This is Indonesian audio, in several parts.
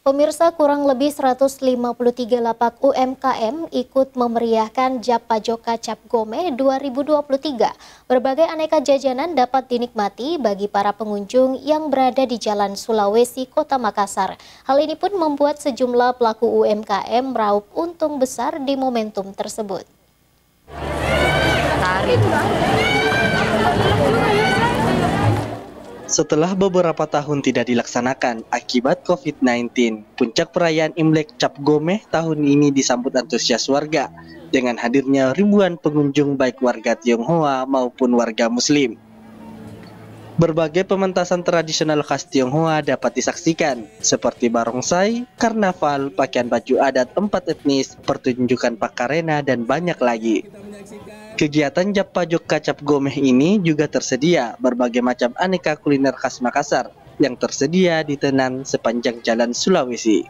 Pemirsa, kurang lebih 153 lapak UMKM ikut memeriahkan Jap Pajoka Cap Gomeh 2023. Berbagai aneka jajanan dapat dinikmati bagi para pengunjung yang berada di Jalan Sulawesi, Kota Makassar. Hal ini pun membuat sejumlah pelaku UMKM meraup untung besar di momentum tersebut. Setelah beberapa tahun tidak dilaksanakan akibat COVID-19, puncak perayaan Imlek Cap Gomeh tahun ini disambut antusias warga dengan hadirnya ribuan pengunjung baik warga Tionghoa maupun warga Muslim. Berbagai pementasan tradisional khas Tionghoa dapat disaksikan seperti barongsai, karnaval, pakaian baju adat 4 etnis, pertunjukan pakarena, dan banyak lagi. Kegiatan Jap Pajoka Cap Gomeh ini juga tersedia berbagai macam aneka kuliner khas Makassar yang tersedia di tenan sepanjang Jalan Sulawesi.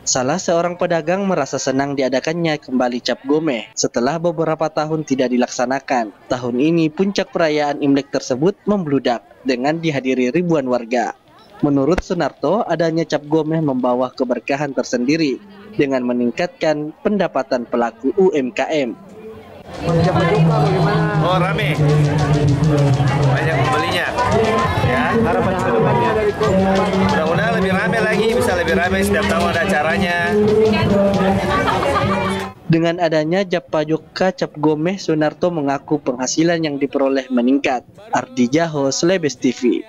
Salah seorang pedagang merasa senang diadakannya kembali Cap Gomeh setelah beberapa tahun tidak dilaksanakan. Tahun ini puncak perayaan Imlek tersebut membludak dengan dihadiri ribuan warga. Menurut Sunarto, adanya Cap Gomeh membawa keberkahan tersendiri dengan meningkatkan pendapatan pelaku UMKM. Oh, rame, banyak pembelinya. Ya, harapan ke depannya mudah-mudahan lebih rame lagi, bisa lebih rame setiap tahun ada acaranya. Dengan adanya Jap Pajoka Cap Gomeh, Sunarto mengaku penghasilan yang diperoleh meningkat. Ardi Jaho, Slebes TV.